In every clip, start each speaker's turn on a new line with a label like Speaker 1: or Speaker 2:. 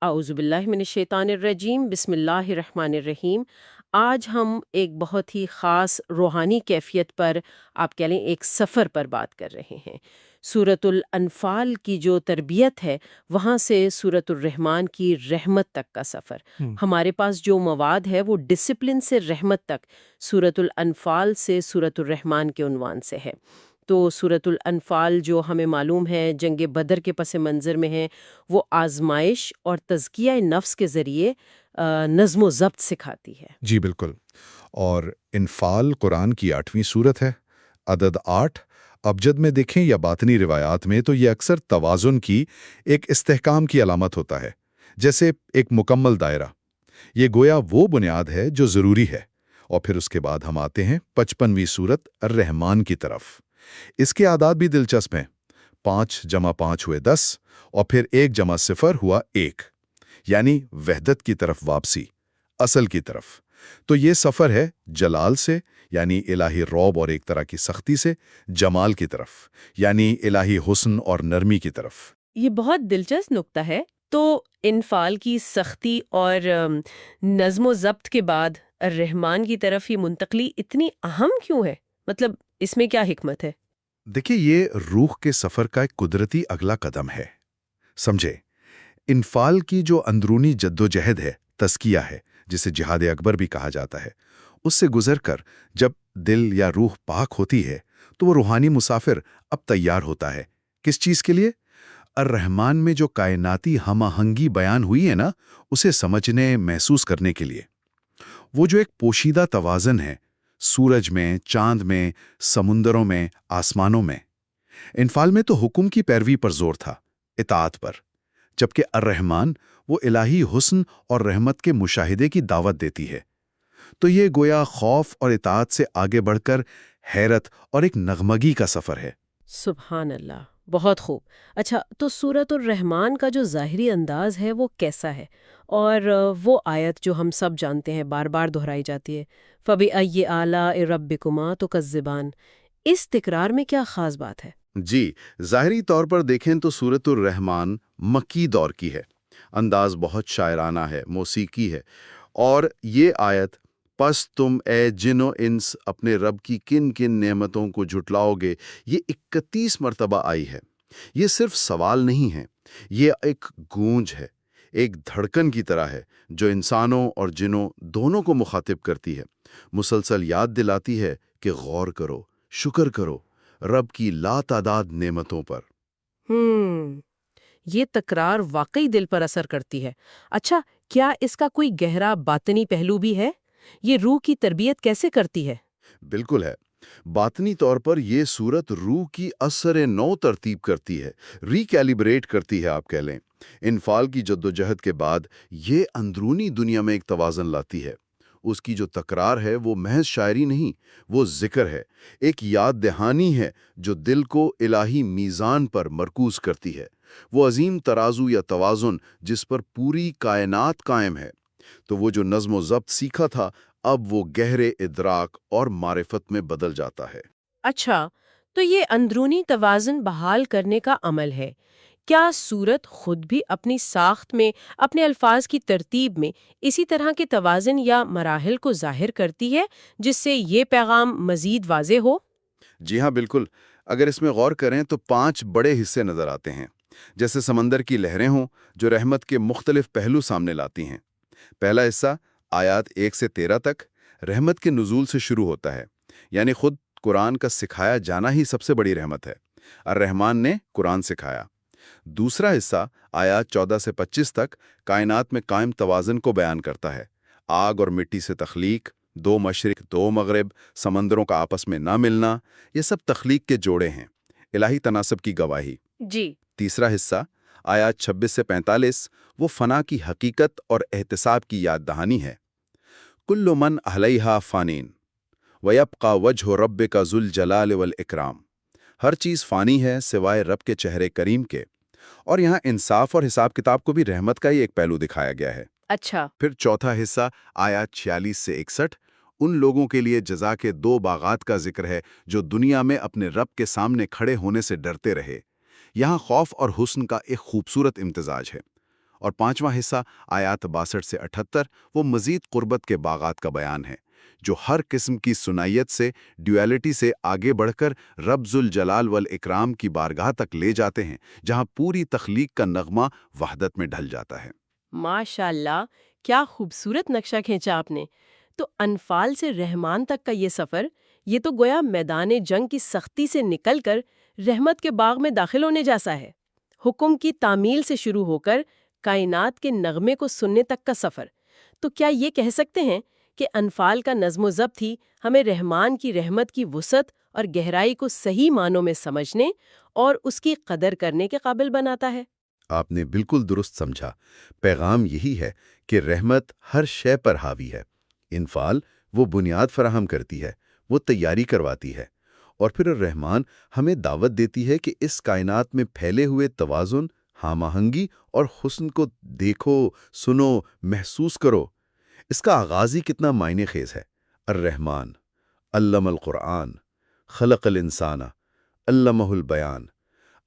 Speaker 1: اعوذ باللہ من الشیطان الرجیم، بسم اللہ الرحمن الرحیم۔ آج ہم ایک بہت ہی خاص روحانی کیفیت پر، آپ کہہ لیں ایک سفر پر بات کر رہے ہیں۔ سورۃ الانفال کی جو تربیت ہے، وہاں سے سورۃ الرحمن کی رحمت تک کا سفر۔
Speaker 2: ہوں،
Speaker 1: ہمارے پاس جو مواد ہے وہ ڈسپلن سے رحمت تک، سورۃ الانفال سے سورۃ الرحمن کے عنوان سے ہے۔ تو سورۃ الانفال جو ہمیں معلوم ہے جنگ بدر کے پس منظر میں ہے، وہ آزمائش اور تزکیہ نفس کے ذریعے نظم و ضبط سکھاتی ہے۔
Speaker 2: جی بالکل۔ اور انفال قرآن کی 8ویں سورت ہے۔ عدد 8 ابجد میں دیکھیں یا باطنی روایات میں تو یہ اکثر توازن کی ایک استحکام کی علامت ہوتا ہے، جیسے ایک مکمل دائرہ۔ یہ گویا وہ بنیاد ہے جو ضروری ہے۔ اور پھر اس کے بعد ہم آتے ہیں 55ویں سورت الرحمن کی طرف۔ اس کے اعداد بھی دلچسپ ہیں۔ 5 جمع 5 ہوئے 10، اور پھر 1 جمع 0 ہوا 1، یعنی وحدت کی طرف واپسی، اصل کی طرف۔ تو یہ سفر ہے جلال سے، یعنی الہی رعب اور ایک طرح کی سختی سے، جمال کی طرف، یعنی الہی حسن اور نرمی کی طرف۔
Speaker 1: یہ بہت دلچسپ نکتہ ہے۔ تو انفال کی سختی اور نظم و ضبط کے بعد الرحمن کی طرف یہ منتقلی اتنی اہم کیوں ہے؟ مطلب اس میں کیا حکمت ہے؟
Speaker 2: دیکھیے، یہ روح کے سفر کا ایک قدرتی اگلا قدم ہے۔ سمجھے، انفال کی جو اندرونی جدوجہد ہے، تزکیہ ہے، جسے جہاد اکبر بھی کہا جاتا ہے، اس سے گزر کر جب دل یا روح پاک ہوتی ہے تو وہ روحانی مسافر اب تیار ہوتا ہے۔ کس چیز کے لیے؟ الرحمن میں جو کائناتی ہم آہنگی بیان ہوئی ہے نا، اسے سمجھنے، محسوس کرنے کے لیے۔ وہ جو ایک پوشیدہ توازن ہے، سورج میں، چاند میں، سمندروں میں، آسمانوں میں۔ انفال میں تو حکم کی پیروی پر زور تھا، اطاعت پر، جبکہ الرحمن وہ الہی حسن اور رحمت کے مشاہدے کی دعوت دیتی ہے۔ تو یہ گویا خوف اور اطاعت سے آگے بڑھ کر حیرت اور ایک نغمگی کا سفر ہے۔
Speaker 1: سبحان اللہ، بہت خوب۔ اچھا، تو سورۃ الرحمن کا جو ظاہری انداز ہے وہ کیسا ہے؟ اور وہ آیت جو ہم سب جانتے ہیں، بار بار دہرائی جاتی ہے، فَبِأَيِّ آلَاءِ رَبِّكُمَا تُكَذِّبَانِ، اس تکرار میں کیا خاص بات ہے؟
Speaker 3: جی، ظاہری طور پر دیکھیں تو سورۃ الرحمن مکی دور کی ہے۔ انداز بہت شاعرانہ ہے، موسیقی ہے۔ اور یہ آیت، پس تم اے جن و انس اپنے رب کی کن کن نعمتوں کو جھٹلاؤ گے، یہ 31 مرتبہ آئی ہے۔ یہ صرف سوال نہیں ہے، یہ ایک گونج ہے، ایک دھڑکن کی طرح ہے جو انسانوں اور جنوں دونوں کو مخاطب کرتی ہے، مسلسل یاد دلاتی ہے کہ غور کرو، شکر کرو رب کی لاتعداد نعمتوں پر۔
Speaker 1: ہم یہ تکرار واقعی دل پر اثر کرتی ہے۔ اچھا، کیا اس کا کوئی گہرا باطنی پہلو بھی ہے؟ یہ روح کی تربیت کیسے کرتی ہے؟
Speaker 3: بالکل ہے۔ باطنی طور پر یہ صورت روح کی اثر نو ترتیب کرتی ہے، ریکیلیبریٹ کرتی ہے، آپ کہہ لیں۔ انفال کی جدوجہد کے بعد یہ اندرونی دنیا میں ایک توازن لاتی ہے۔ اس کی جو تکرار ہے وہ محض شاعری نہیں، وہ ذکر ہے، ایک یاد دہانی ہے جو دل کو الہی میزان پر مرکوز کرتی ہے، وہ عظیم ترازو یا توازن جس پر پوری کائنات قائم ہے۔ تو وہ جو نظم و ضبط سیکھا تھا، اب وہ گہرے ادراک اور معرفت میں بدل جاتا ہے۔
Speaker 1: اچھا، تو یہ اندرونی توازن بحال کرنے کا عمل ہے۔ کیا سورت خود بھی اپنی ساخت میں، اپنے الفاظ کی ترتیب میں اسی طرح کے توازن یا مراحل کو ظاہر کرتی ہے جس سے یہ پیغام مزید واضح ہو؟
Speaker 3: جی ہاں، بالکل۔ اگر اس میں غور کریں تو 5 بڑے حصے نظر آتے ہیں، جیسے سمندر کی لہریں ہوں جو رحمت کے مختلف پہلو سامنے لاتی ہیں۔ پہلا حصہ آیات 1 سے 13 تک رحمت کے نزول سے شروع ہوتا ہے، یعنی خود قرآن کا سکھایا جانا ہی سب سے بڑی رحمت ہے۔ الرحمن نے قرآن سکھایا۔ دوسرا حصہ آیات 14 سے 25 تک کائنات میں قائم توازن کو بیان کرتا ہے۔ آگ اور مٹی سے تخلیق، 2 مشرق 2 مغرب، سمندروں کا آپس میں نہ ملنا، یہ سب تخلیق کے جوڑے ہیں، الہی تناسب کی گواہی۔
Speaker 1: جی۔
Speaker 3: تیسرا حصہ آیات 26 سے 45 وہ فنا کی حقیقت اور احتساب کی یاد دہانی ہے۔ کل من علیہا فانین ویبقى وجہ ربک ذو الجلال والاکرام، ہر چیز فانی ہے سوائے رب کے چہرے کریم کے۔ اور یہاں انصاف اور حساب کتاب کو بھی رحمت کا ہی ایک پہلو دکھایا گیا ہے۔
Speaker 1: اچھا۔
Speaker 3: پھر چوتھا حصہ آیات 46 سے 61 ان لوگوں کے لیے جزا کے 2 باغات کا ذکر ہے جو دنیا میں اپنے رب کے سامنے کھڑے ہونے سے ڈرتے رہے۔ یہاں خوف اور حسن کا ایک خوبصورت امتزاج ہے۔ اور 5واں حصہ آیات 62 سے 78 وہ مزید قربت کے باغات کا بیان ہے، جو ہر قسم کی ثنائیت سے، ڈیویلٹی سے آگے بڑھ کر رب ذوالجلال والاکرام کی بارگاہ تک لے جاتے ہیں، جہاں پوری تخلیق کا نغمہ وحدت میں ڈھل جاتا ہے۔
Speaker 1: ماشاءاللہ، کیا خوبصورت نقشہ کھینچا آپ نے۔ تو انفال سے رحمان تک کا یہ سفر، یہ تو گویا میدان جنگ کی سختی سے نکل کر رحمت کے باغ میں داخل ہونے جیسا ہے۔ حکم کی تعمیل سے شروع ہو کر کائنات کے نغمے کو سننے تک کا سفر۔ تو کیا یہ کہہ سکتے ہیں کہ انفال کا نظم و ضبط ہی ہمیں رحمان کی رحمت کی وسعت اور گہرائی کو صحیح معنوں میں سمجھنے اور اس کی قدر کرنے کے قابل بناتا ہے؟
Speaker 2: آپ نے بالکل درست سمجھا۔ پیغام یہی ہے کہ رحمت ہر شے پر حاوی ہے۔ انفال وہ بنیاد فراہم کرتی ہے، وہ تیاری کرواتی ہے، اور پھر الرحمن ہمیں دعوت دیتی ہے کہ اس کائنات میں پھیلے ہوئے توازن، ہم آہنگی اور حسن کو دیکھو، سنو، محسوس کرو۔ اس کا آغاز ہی کتنا معنی خیز ہے۔ الرحمن علم القرآن خلق الانسان علمہ البیان۔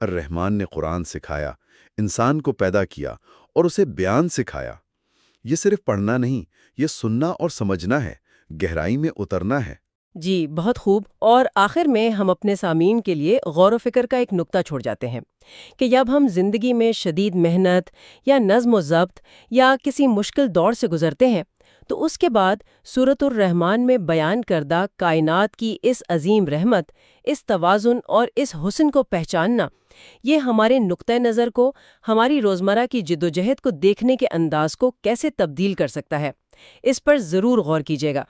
Speaker 2: الرحمن نے قرآن سکھایا، انسان کو پیدا کیا اور اسے بیان سکھایا۔ یہ صرف پڑھنا نہیں، یہ سننا اور سمجھنا ہے، گہرائی میں اترنا ہے۔
Speaker 1: جی، بہت خوب۔ اور آخر میں ہم اپنے سامعین کے لیے غور و فکر کا ایک نقطہ چھوڑ جاتے ہیں کہ جب ہم زندگی میں شدید محنت یا نظم و ضبط یا کسی مشکل دور سے گزرتے ہیں، تو اس کے بعد سورۃ الرحمن میں بیان کردہ کائنات کی اس عظیم رحمت، اس توازن اور اس حسن کو پہچاننا، یہ ہمارے نقطۂ نظر کو، ہماری روزمرہ کی جدوجہد کو دیکھنے کے انداز کو کیسے تبدیل کر سکتا ہے، اس پر ضرور غور کیجیے گا۔